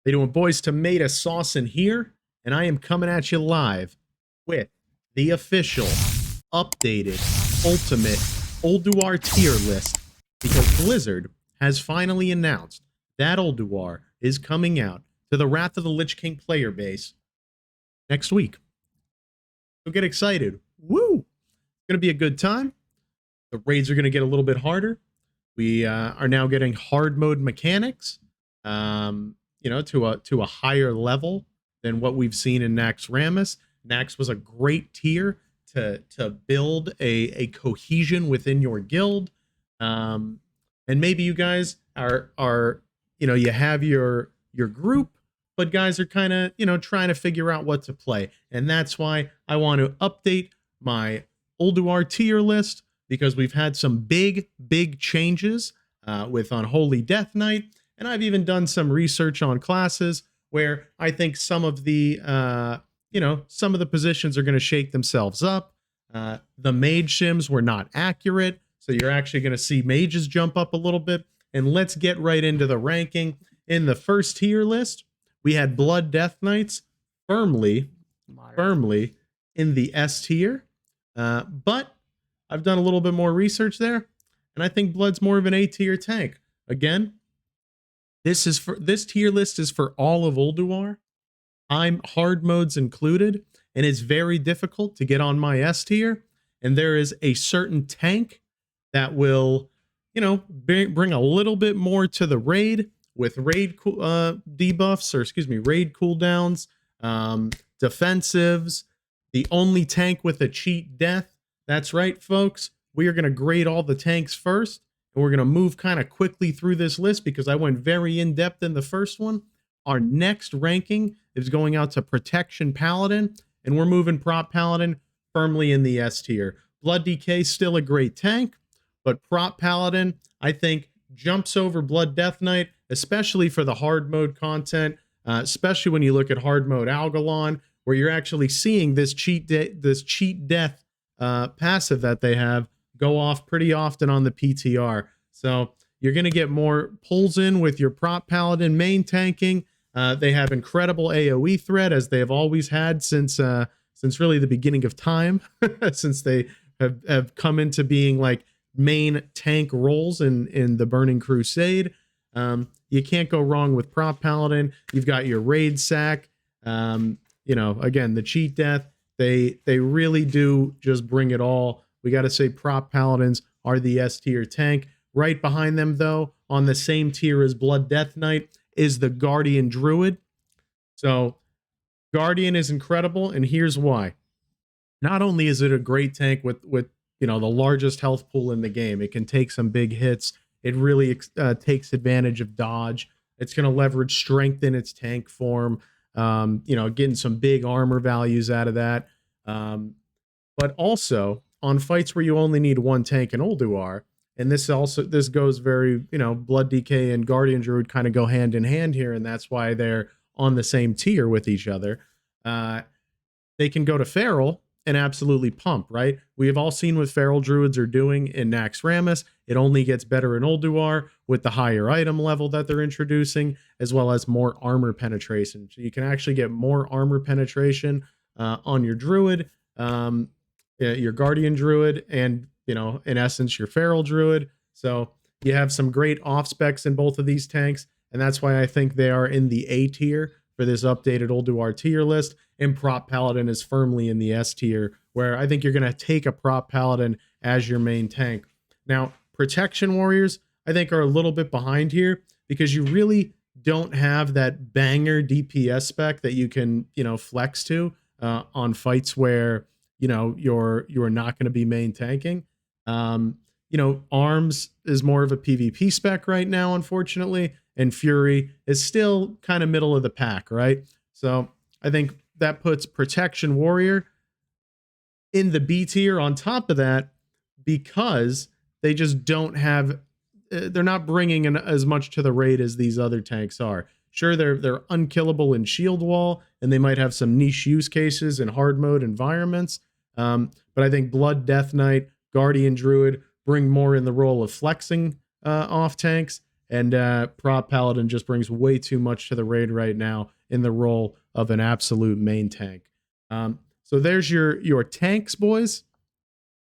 They doing, boys? Tomatosaucin here, and I am coming at you live with the official, updated, ultimate ULDUAR tier list, because Blizzard has finally announced that ULDUAR is coming out to the Wrath of the Lich King player base next week. So get excited. Woo! It's going to be a good time. The raids are going to get a little bit harder. We are now getting hard mode mechanics, you know, to a higher level than what we've seen in Naxxramas. Nax was a great tier to build a cohesion within your guild. And maybe you guys are you know, you have your group, but guys are kind of, you know, trying to figure out what to play. And that's why I want to update my ULDUAR tier list, because we've had some big changes with Unholy Death Knight, and I've even done some research on classes where I think some of the you know, some of the positions are going to shake themselves up. The mage sims were not accurate, so you're actually going to see mages jump up a little bit. And let's get right into the ranking. In the first tier list, we had Blood Death Knights firmly in the S tier, but I've done a little bit more research there, and I think Blood's more of an A tier tank. Again, this tier list is for all of ULDUAR. I'm hard modes included, and it's very difficult to get on my S tier. And there is a certain tank that will, you know, bring a little bit more to the raid with raid debuffs, or excuse me, raid cooldowns, defensives. The only tank with a cheat death. That's right, folks. We are going to grade all the tanks first, and we're going to move kind of quickly through this list because I went very in-depth in the first one. Our next ranking is going out to Protection Paladin, and we're moving Prop Paladin firmly in the S tier. Blood DK still a great tank, but Prop Paladin, I think, jumps over Blood Death Knight, especially for the hard mode content, especially when you look at hard mode Algalon, where you're actually seeing this cheat death passive that they have go off pretty often on the PTR. So you're going to get more pulls in with your Prop Paladin main tanking. They have incredible AoE threat, as they have always had since really the beginning of time, since they have come into being like main tank roles in the Burning Crusade. You can't go wrong with Prop Paladin. You've got your raid sack. You know, again, the cheat death. They really do just bring it all. We got to say Prop Paladins are the S tier tank. Right behind them, though, on the same tier as Blood Death Knight, is the Guardian Druid. So Guardian is incredible, and here's why. Not only is it a great tank with you know, the largest health pool in the game, it can take some big hits. It really takes advantage of dodge. It's going to leverage strength in its tank form. You know, getting some big armor values out of that. But also on fights where you only need one tank in ULDUAR, and this goes very, you know, Blood DK and Guardian Druid kind of go hand in hand here, and that's why they're on the same tier with each other. They can go to Feral and absolutely pump, right? We have all seen what Feral Druids are doing in Naxxramas. It only gets better in ULDUAR with the higher item level that they're introducing, as well as more armor penetration. So you can actually get more armor penetration on your Druid, your Guardian Druid, and, you know, in essence, your Feral Druid. So you have some great off specs in both of these tanks, and that's why I think they are in the A tier for this updated ULDUAR tier list. And Prop Paladin is firmly in the S tier, where I think you're going to take a Prop Paladin as your main tank. Now, Protection Warriors, I think, are a little bit behind here because you really don't have that banger DPS spec that you can, you know, flex to on fights where, you know, you're not going to be main tanking. You know, Arms is more of a PvP spec right now, unfortunately, and Fury is still kind of middle of the pack, right? So I think that puts Protection Warrior in the B tier on top of that, because they just don't have, they're not bringing in as much to the raid as these other tanks are. Sure, they're unkillable in Shield Wall, and they might have some niche use cases in hard mode environments. But I think Blood Death Knight, Guardian Druid bring more in the role of flexing off tanks, and Prop Paladin just brings way too much to the raid right now in the role of an absolute main tank. So there's your tanks, boys.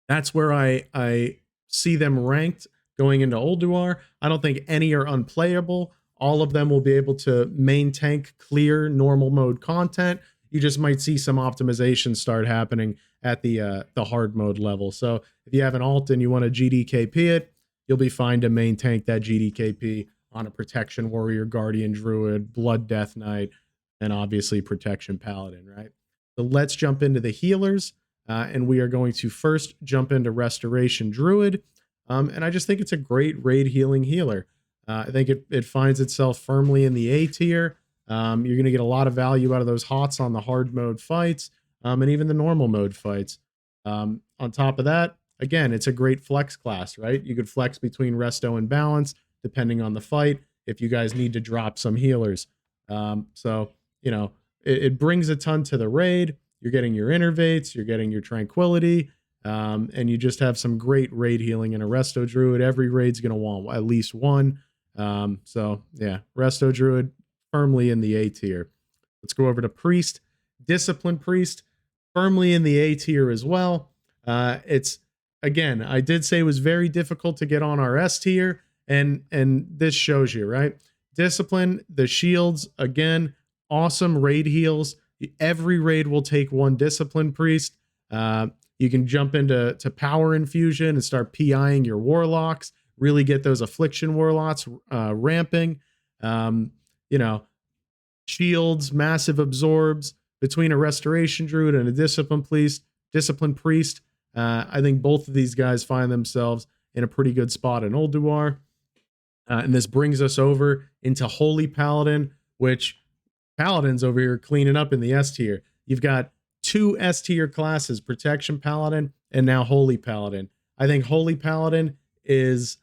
That's where I see them ranked going into Ulduar. I don't think any are unplayable. All of them will be able to main tank clear normal mode content. You just might see some optimization start happening at the hard mode level. So if you have an alt and you want to GDKP it, you'll be fine to main tank that GDKP on a protection warrior, guardian druid, blood death knight, and obviously protection paladin, right? So let's jump into the healers. And we are going to first jump into Restoration Druid. And I just think it's a great raid healing healer. I think it finds itself firmly in the A tier. You're going to get a lot of value out of those hots on the hard mode fights, and even the normal mode fights. On top of that, again, it's a great flex class, right? You could flex between Resto and Balance, depending on the fight, if you guys need to drop some healers. So, you know, it brings a ton to the raid. You're getting your Innervates, you're getting your Tranquility, and you just have some great raid healing in a Resto Druid. Every raid's going to want at least one. So, yeah, Resto Druid firmly in the A tier. Let's go over to Priest. Discipline Priest, firmly in the A tier as well. It's, again, I did say it was very difficult to get on our S tier, and this shows you, right? Discipline, the shields, again, awesome raid heals. Every raid will take one Discipline Priest. You can jump into Power Infusion and start PIing your Warlocks, really get those Affliction Warlocks ramping. You know, shields, massive absorbs between a Restoration Druid and a Discipline Priest. I think both of these guys find themselves in a pretty good spot in Ulduar. And this brings us over into Holy Paladin, which Paladins over here cleaning up in the S tier. You've got two S tier classes, Protection Paladin and now Holy Paladin. I think Holy Paladin is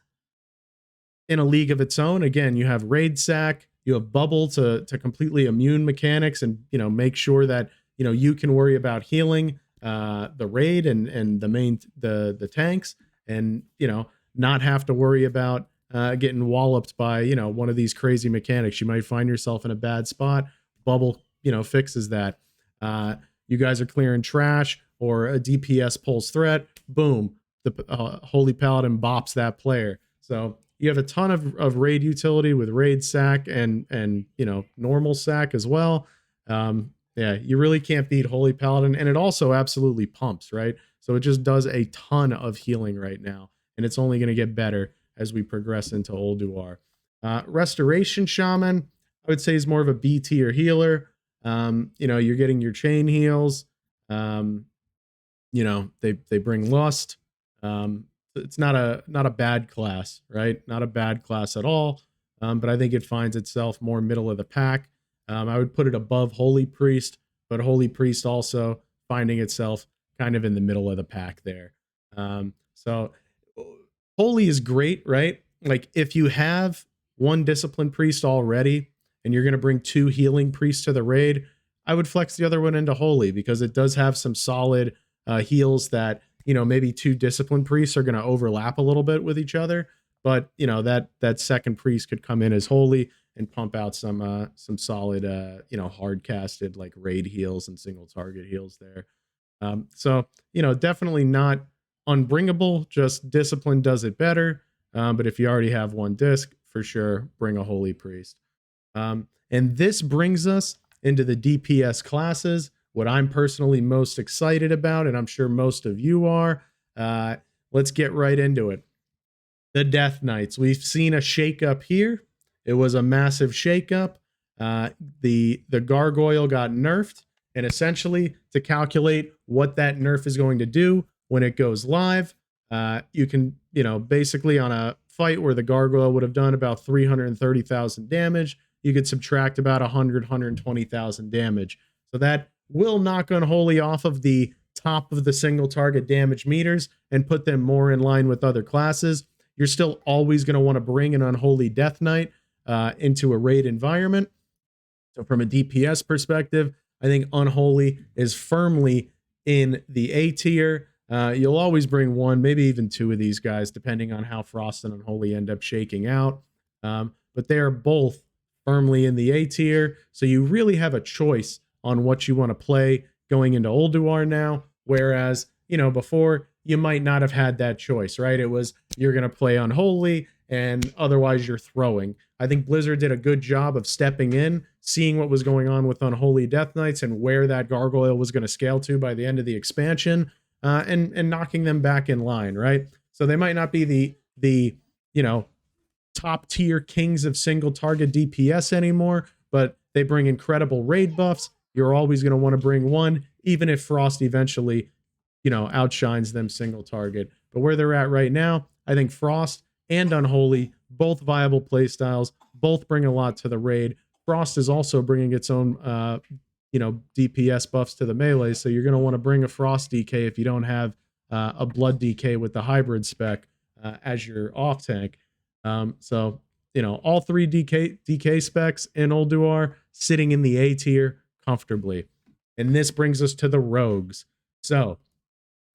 in a league of its own. Again, you have Raid Sack, you have Bubble to completely immune mechanics and, you know, make sure that, you know, you can worry about healing the raid and the tanks, and, you know, not have to worry about getting walloped by, you know, one of these crazy mechanics. You might find yourself in a bad spot. Bubble, you know, fixes that. You guys are clearing trash or a DPS pulls threat. Boom, the Holy Paladin bops that player. So you have a ton of raid utility with raid sack and you know, normal sack as well. Yeah, you really can't beat Holy Paladin, and it also absolutely pumps, right? So it just does a ton of healing right now, and it's only going to get better as we progress into Ulduar. Restoration Shaman, I would say, is more of a B tier healer. You know, you're getting your chain heals. You know, they bring lust. It's not a bad class, right? Not a bad class at all. But I think it finds itself more middle of the pack. I would put it above Holy Priest, but Holy Priest also finding itself kind of in the middle of the pack there. So Holy is great, right? Like if you have one Discipline Priest already and you're going to bring two Healing Priests to the raid, I would flex the other one into Holy because it does have some solid heals that, you know, maybe two Discipline Priests are going to overlap a little bit with each other. But, you know, that second priest could come in as Holy and pump out some solid, you know, hard casted like raid heals and single target heals there. So, you know, definitely not unbringable, just Discipline does it better. But if you already have one disc, for sure, bring a Holy Priest. And this brings us into the DPS classes, what I'm personally most excited about, and I'm sure most of you are. Let's get right into it. The Death Knights. We've seen a shakeup here. It was a massive shakeup. The gargoyle got nerfed, and essentially to calculate what that nerf is going to do when it goes live, you can, you know, basically on a fight where the gargoyle would have done about 330,000 damage, you could subtract about 120,000 damage. So that will knock Unholy off of the top of the single target damage meters and put them more in line with other classes. You're still always going to want to bring an Unholy Death Knight into a raid environment. So from a DPS perspective, I think Unholy is firmly in the A tier. You'll always bring one, maybe even two of these guys, depending on how Frost and Unholy end up shaking out. but they are both firmly in the A tier. So you really have a choice on what you want to play going into Ulduar now. Whereas, before you might not have had that choice, right? It was you're going to play Unholy and otherwise you're throwing. I think Blizzard did a good job of stepping in, seeing what was going on with Unholy Death Knights and where that gargoyle was going to scale to by the end of the expansion, and knocking them back in line, right? So they might not be the top tier kings of single target DPS anymore, but they bring incredible raid buffs. You're always going to want to bring one, even if Frost eventually, outshines them single target. But where they're at right now, I think Frost and Unholy, both viable playstyles, both bring a lot to the raid. Frost is also bringing its own, DPS buffs to the melee. So you're going to want to bring a Frost DK if you don't have a Blood DK with the hybrid spec as your off tank. So, all three DK specs in Ulduar sitting in the A tier comfortably. And this brings us to the rogues. So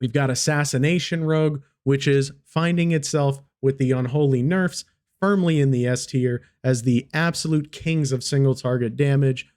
we've got Assassination Rogue, which is finding itself with the Unholy nerfs firmly in the S tier as the absolute kings of single target damage,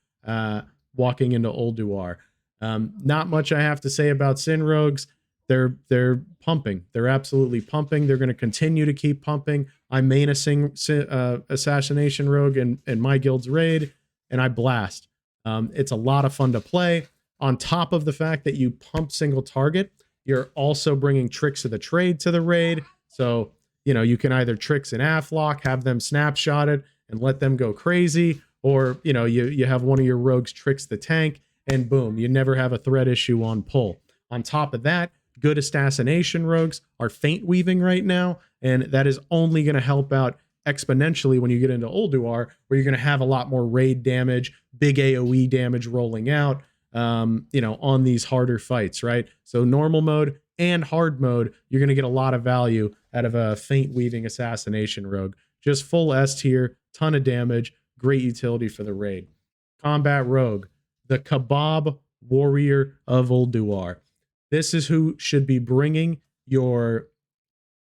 walking into Ulduar. Not much I have to say about Sin Rogues. They're pumping. They're absolutely pumping. They're going to continue to keep pumping. I main a Assassination Rogue in my guild's raid, and I blast. It's a lot of fun to play. On top of the fact that you pump single target, you're also bringing Tricks of the Trade to the raid. So, you can either Tricks and Afflock, have them snapshotted and let them go crazy, or, you have one of your rogues Tricks the tank, and boom, you never have a threat issue on pull. On top of that, good Assassination Rogues are Feint Weaving right now, and that is only going to help out exponentially when you get into Ulduar, where you're going to have a lot more raid damage, big AoE damage rolling out, on these harder fights, right? So normal mode and hard mode, you're going to get a lot of value out of a Feint Weaving Assassination Rogue. Just full S tier, ton of damage, great utility for the raid. Combat Rogue, the Kebab Warrior of Ulduar. This is who should be bringing your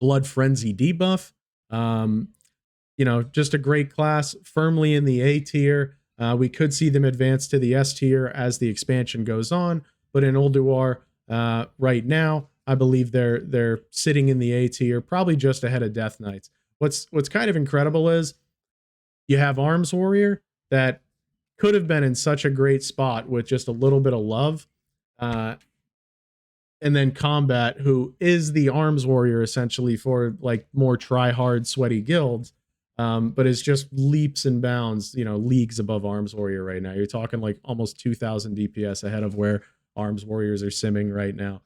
Blood Frenzy debuff. Just a great class, firmly in the A tier. We could see them advance to the S tier as the expansion goes on, but in Ulduar right now, I believe they're sitting in the A tier, probably just ahead of Death Knights. What's kind of incredible is you have Arms Warrior that could have been in such a great spot with just a little bit of love. And then Combat, who is the Arms Warrior essentially for like more try-hard, sweaty guilds, but is just leaps and bounds, leagues above Arms Warrior right now. You're talking like almost 2,000 DPS ahead of where Arms Warriors are simming right now.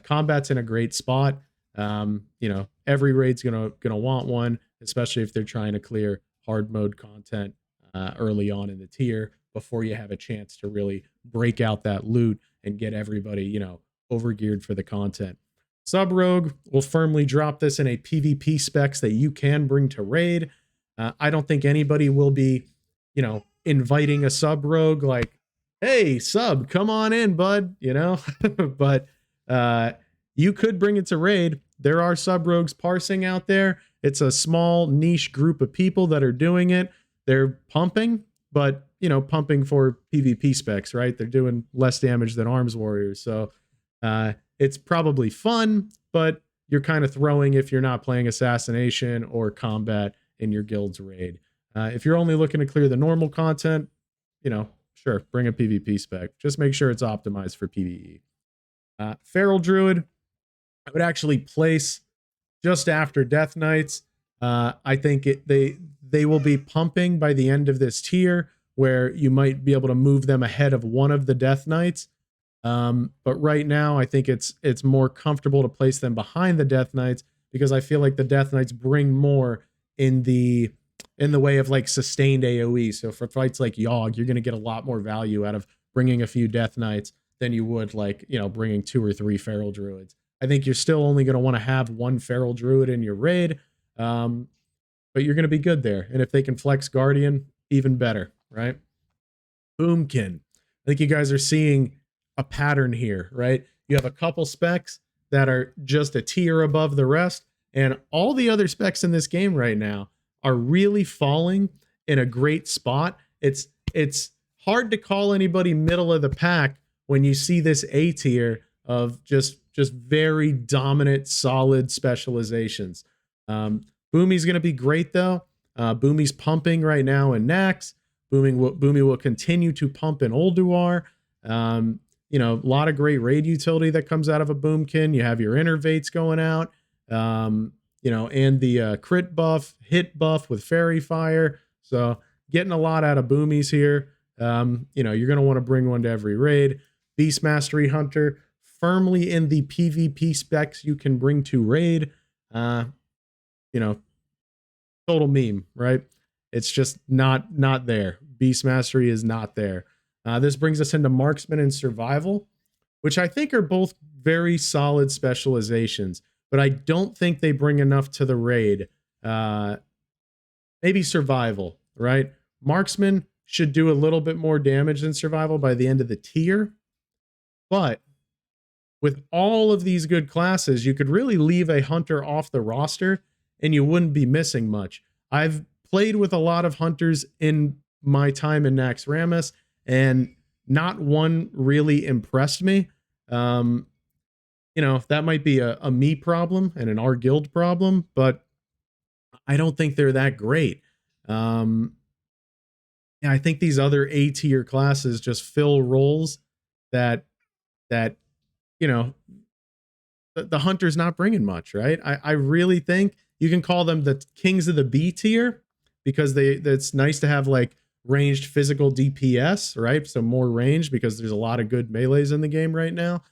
Combat's in a great spot. Every raid's gonna want one, especially if they're trying to clear hard mode content early on in the tier before you have a chance to really break out that loot and get everybody, overgeared for the content. Sub Rogue will firmly drop this in a PvP specs that you can bring to raid. I don't think anybody will be, inviting a Sub Rogue like, hey, Sub, come on in, bud, but you could bring it to raid. There are Sub Rogues parsing out there. It's a small niche group of people that are doing it. They're pumping, but pumping for PvP specs, right? They're doing less damage than Arms Warriors. So it's probably fun, but you're kind of throwing if you're not playing Assassination or Combat in your guild's raid. If you're only looking to clear the normal content, sure, bring a PvP spec. Just make sure it's optimized for PvE. Feral Druid, I would actually place just after Death Knights. I think they will be pumping by the end of this tier, where you might be able to move them ahead of one of the Death Knights. But right now, I think it's more comfortable to place them behind the Death Knights, because I feel like the Death Knights bring more in the way of like sustained AoE. So for fights like Yogg, you're going to get a lot more value out of bringing a few Death Knights than you would like, bringing 2 or 3 Feral Druids. I think you're still only going to want to have 1 Feral Druid in your raid, but you're going to be good there. And if they can flex Guardian, even better, right? Boomkin. I think you guys are seeing a pattern here, right? You have a couple specs that are just a tier above the rest, and all the other specs in this game right now are really falling in a great spot. It's hard to call anybody middle of the pack when you see this A tier of just very dominant, solid specializations. Boomy's going to be great though. Boomy's pumping right now in Nax. Boomy will continue to pump in Ulduar. You know, a lot of great raid utility that comes out of a Boomkin. You have your innervates going out. You know, and the crit buff, hit buff with Fairy Fire. So getting a lot out of Boomies here. You know, you're going to want to bring one to every raid. Beast Mastery Hunter, firmly in the PvP specs you can bring to raid. You know, total meme, right? It's just not there. Beast Mastery is not there. This brings us into Marksman and Survival, which I think are both very solid specializations, but I don't think they bring enough to the raid. Maybe Survival, right? Marksman should do a little bit more damage than Survival by the end of the tier, but with all of these good classes, you could really leave a Hunter off the roster and you wouldn't be missing much. I've played with a lot of Hunters in my time in Naxxramas, and not one really impressed me. You know, that might be a me problem and an our guild problem, but I don't think they're that great. Yeah, I think these other A tier classes just fill roles that you know, the Hunter's not bringing much, right? I really think you can call them the kings of the B tier because it's nice to have like ranged physical DPS, right? So more range because there's a lot of good melees in the game right now.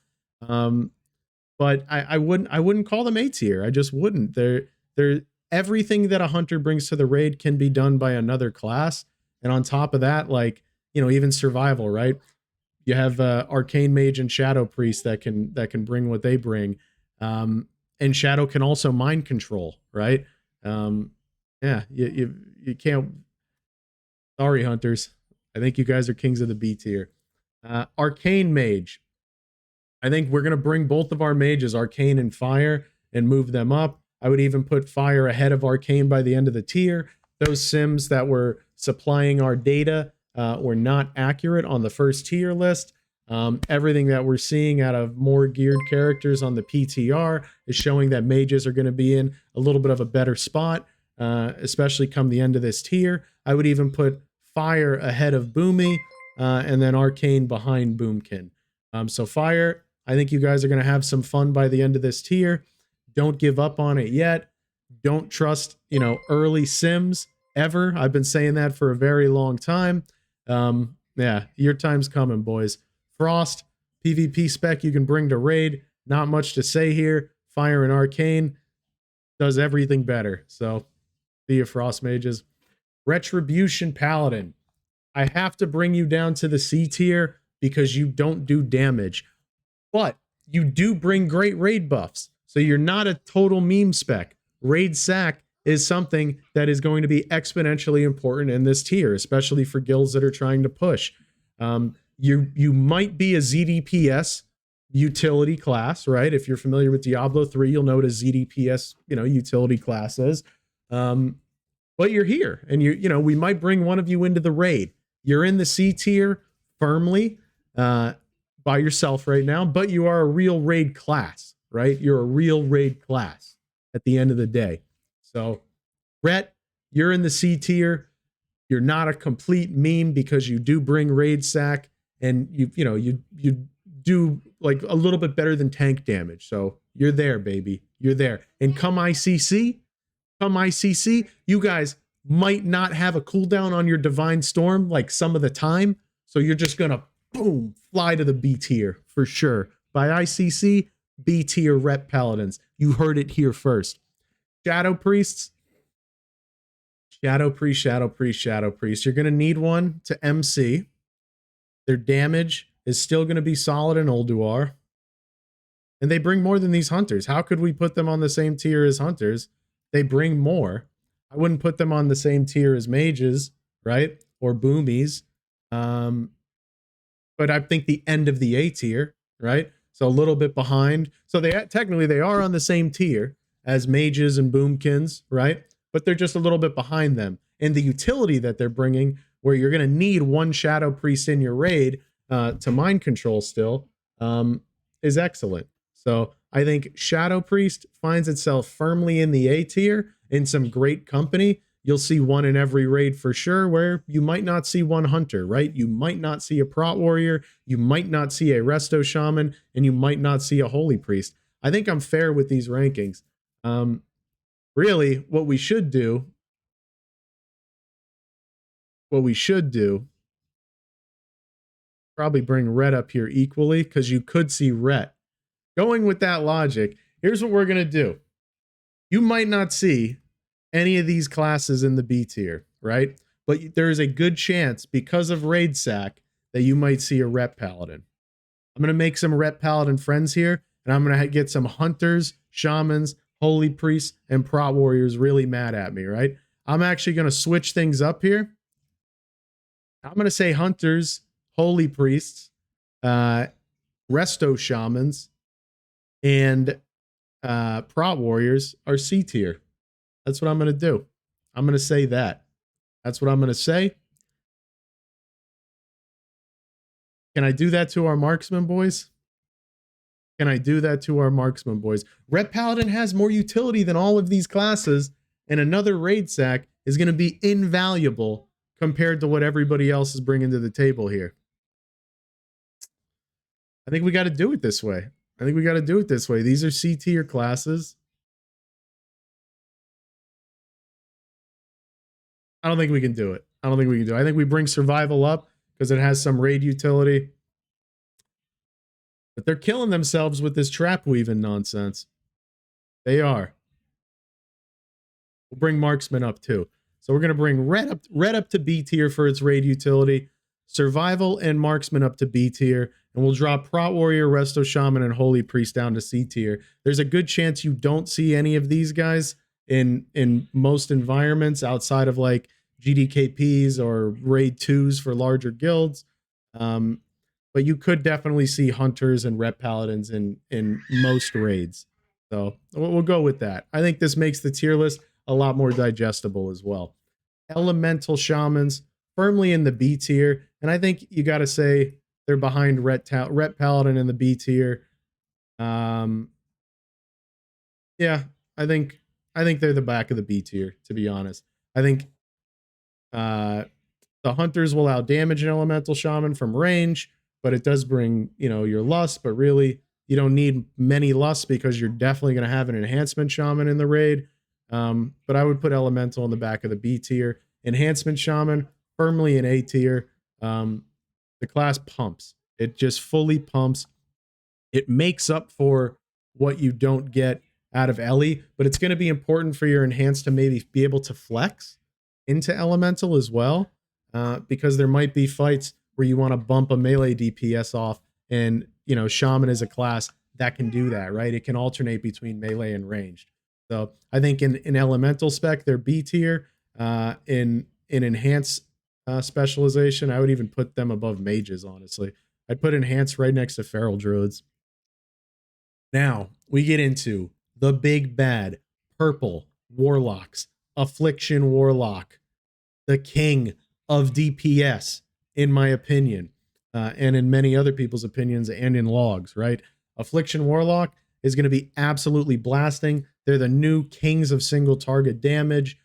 But I wouldn't call them A tier. I just wouldn't. They're everything that a Hunter brings to the raid can be done by another class. And on top of that, like, you know, even Survival, right? You have Arcane Mage and Shadow Priest that can bring what they bring. And Shadow can also mind control, right? Yeah, you can't. Sorry, Hunters. I think you guys are kings of the B tier. Arcane Mage. I think we're going to bring both of our mages, Arcane and Fire, and move them up. I would even put Fire ahead of Arcane by the end of the tier. Those sims that were supplying our data were not accurate on the first tier list. Everything that we're seeing out of more geared characters on the PTR is showing that mages are going to be in a little bit of a better spot, especially come the end of this tier. I would even put Fire ahead of Boomy, and then Arcane behind Boomkin. So Fire, I think you guys are going to have some fun by the end of this tier. Don't give up on it yet. Don't trust, you know, early sims ever. I've been saying that for a very long time. Yeah, your time's coming, boys. Frost, PvP spec you can bring to raid. Not much to say here. Fire and Arcane does everything better. So, see you, Frost mages. Retribution Paladin. I have to bring you down to the C tier because you don't do damage. But you do bring great raid buffs. So you're not a total meme spec. Raid sack is something that is going to be exponentially important in this tier, especially for guilds that are trying to push. You might be a ZDPS utility class, right? If you're familiar with Diablo 3, you'll know what a ZDPS, you know, utility class is. But you're here, and you know, we might bring one of you into the raid. You're in the C tier firmly by yourself right now, but you are a real raid class, right? You're a real raid class at the end of the day. So, Rhett, you're in the C tier. You're not a complete meme because you do bring raid sack, and you do like a little bit better than tank damage. So you're there, baby. You're there. And come ICC, you guys might not have a cooldown on your Divine Storm like some of the time. So you're just gonna boom fly to the B tier for sure. By ICC, B tier rep paladins. You heard it here first. Shadow Priests. Shadow Priest. You're gonna need one to MC. Their damage is still gonna be solid in Ulduar. And they bring more than these Hunters. How could we put them on the same tier as Hunters? They bring more. I wouldn't put them on the same tier as mages, right? Or boomies. But I think the end of the A tier, right? So a little bit behind. So technically they are on the same tier as mages and boomkins, right? but they're just a little bit behind them. And the utility that they're bringing, where you're going to need one Shadow Priest in your raid to mind control still, is excellent. So I think Shadow Priest finds itself firmly in the A tier in some great company. You'll see one in every raid for sure, where you might not see one hunter, right? You might not see a prot warrior, you might not see a resto shaman, and you might not see a holy priest. I think I'm fair with these rankings. Really, what we should do, probably bring red up here equally, because you could see red. Going with that logic, here's what we're going to do. You might not see any of these classes in the B tier, right? But there is a good chance, because of raid sack, that you might see a rep paladin. I'm going to make some rep paladin friends here, and I'm going to get some hunters, shamans, holy priests, and prot warriors really mad at me, right? I'm actually going to switch things up here. I'm going to say hunters, holy priests, resto shamans, and prot warriors are C tier. That's what I'm going to do. I'm going to say that. That's what I'm going to say. Can I do that to our marksman boys? Can I do that to our marksman boys? Rep Paladin has more utility than all of these classes, and another raid sack is going to be invaluable compared to what everybody else is bringing to the table here. I think we got to do it this way. These are C tier classes. I don't think we can do it. I think we bring survival up because it has some raid utility. But they're killing themselves with this trap weaving nonsense. They are. We'll bring marksman up too. So we're going to bring red up to B tier for its raid utility, survival and marksman up to B tier, and we'll drop prot warrior, resto shaman, and holy priest down to C tier. There's a good chance you don't see any of these guys in most environments outside of like GDKPs or raid 2s for larger guilds. But you could definitely see hunters and rep paladins in most raids. So we'll go with that. I think this makes the tier list a lot more digestible as well. Elemental shamans firmly in the B tier, and I think you got to say they're behind rep paladin in the B tier. Yeah, I think they're the back of the B tier, to be honest. I think the hunters will allow damage an elemental shaman from range, but it does bring, your lust, but really you don't need many lusts because you're definitely going to have an enhancement shaman in the raid. But I would put elemental in the back of the B tier. Enhancement shaman firmly in A tier. The class pumps. It just fully pumps. It makes up for what you don't get out of Ellie, but it's going to be important for your enhance to maybe be able to flex into elemental as well, because there might be fights where you want to bump a melee DPS off, and shaman is a class that can do that, right? It can alternate between melee and ranged. So I think in elemental spec they're B tier. In enhance specialization, I would even put them above mages, honestly. I'd put enhance right next to feral druids. Now we get into the big bad purple warlocks, affliction warlock, the king of DPS, in my opinion, and in many other people's opinions and in logs, right? Affliction warlock is going to be absolutely blasting. They're the new kings of single target damage.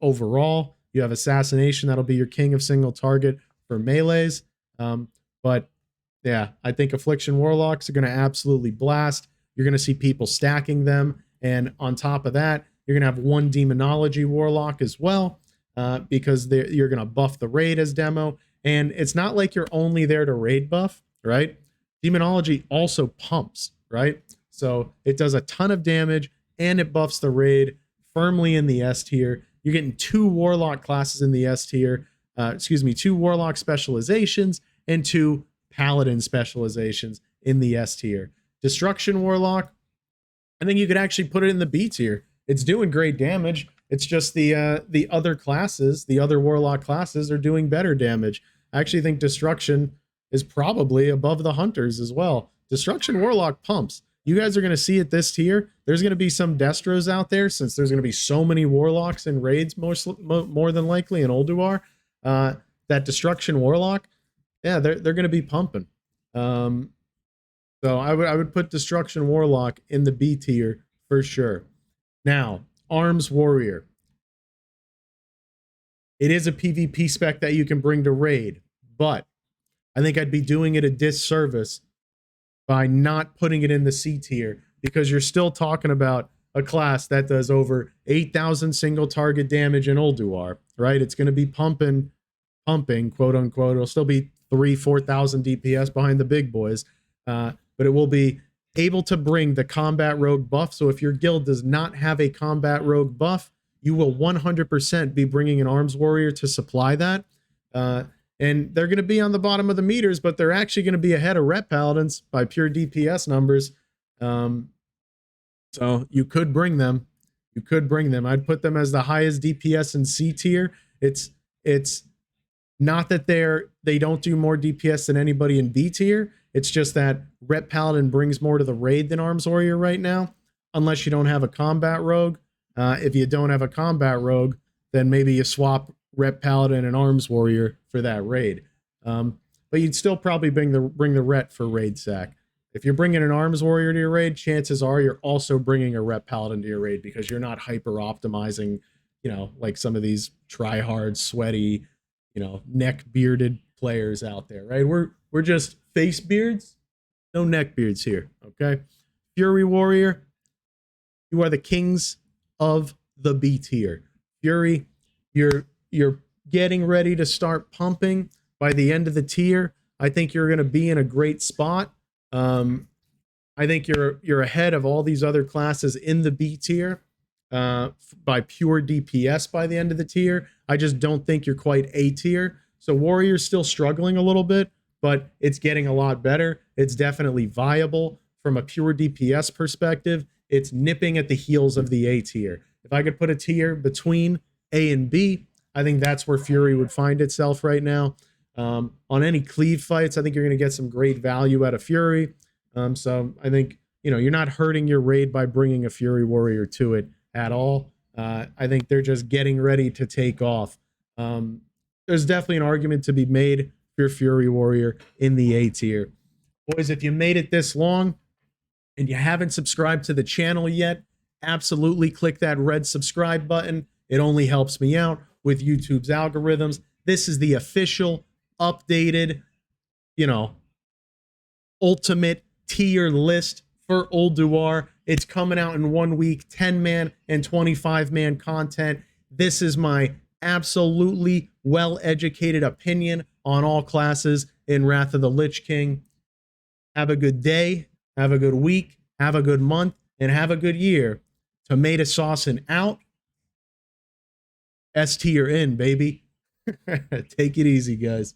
Overall, you have assassination. That'll be your king of single target for melees. But yeah, I think affliction warlocks are going to absolutely blast. You're going to see people stacking them. And on top of that, you're going to have one demonology warlock as well, because you're going to buff the raid as demo. And it's not like you're only there to raid buff, right? Demonology also pumps, right? So it does a ton of damage and it buffs the raid firmly in the S tier. You're getting 2 warlock classes in the S tier. 2 warlock specializations and 2 paladin specializations in the S tier. Destruction warlock, I think you could actually put it in the B tier. It's doing great damage. It's just the other classes, the other warlock classes are doing better damage. I actually think destruction is probably above the hunters as well. Destruction warlock pumps. you guys are going to see at this tier, there's going to be some destros out there, since there's going to be so many warlocks and raids, more than likely in Ulduar. That destruction warlock, yeah, they're going to be pumping. So I would put destruction warlock in the B tier for sure. Now, arms warrior. It is a PvP spec that you can bring to raid, but I think I'd be doing it a disservice by not putting it in the C tier, because you're still talking about a class that does over 8,000 single target damage in Ulduar, right? It's going to be pumping, quote unquote. It'll still be 3,000-4,000 DPS behind the big boys, but it will be able to bring the combat rogue buff. So if your guild does not have a combat rogue buff, you will 100% be bringing an arms warrior to supply that. And they're going to be on the bottom of the meters, but they're actually going to be ahead of rep paladins by pure DPS numbers. So you could bring them. You could bring them. I'd put them as the highest DPS in C tier. It's not that they don't do more DPS than anybody in B tier. It's just that rep paladin brings more to the raid than arms warrior right now, unless you don't have a combat rogue. If you don't have a combat rogue, then maybe you swap rep paladin and arms warrior for that raid. But you'd still probably bring the ret for raid sack. If you're bringing an arms warrior to your raid, chances are you're also bringing a rep paladin to your raid, because you're not hyper optimizing, you know, like some of these try hard, sweaty, you know, neck bearded players out there, right? We're just face beards, no neck beards here. Okay. Fury warrior, you are the kings of the B tier. Fury, you're getting ready to start pumping by the end of the tier. I think you're going to be in a great spot. I think you're ahead of all these other classes in the B tier by pure DPS by the end of the tier. I just don't think you're quite A tier. So warrior's still struggling a little bit, but it's getting a lot better. It's definitely viable from a pure DPS perspective. It's nipping at the heels of the A tier. If I could put a tier between A and B, I think that's where Fury would find itself right now. On any cleave fights, I think you're going to get some great value out of Fury. So I think, you know, you're not hurting your raid by bringing a Fury warrior to it at all. I think they're just getting ready to take off. There's definitely an argument to be made for your Fury warrior in the A tier. Boys, if you made it this long and you haven't subscribed to the channel yet, absolutely click that red subscribe button. It only helps me out with YouTube's algorithms. This is the official, updated, you know, ultimate tier list for Ulduar. It's coming out in 1 week, 10-man and 25-man content. This is my absolutely well-educated opinion on all classes in Wrath of the Lich King. Have a good day, have a good week, have a good month, and have a good year. Tomatosaucin out. S tier in, baby. Take it easy, guys.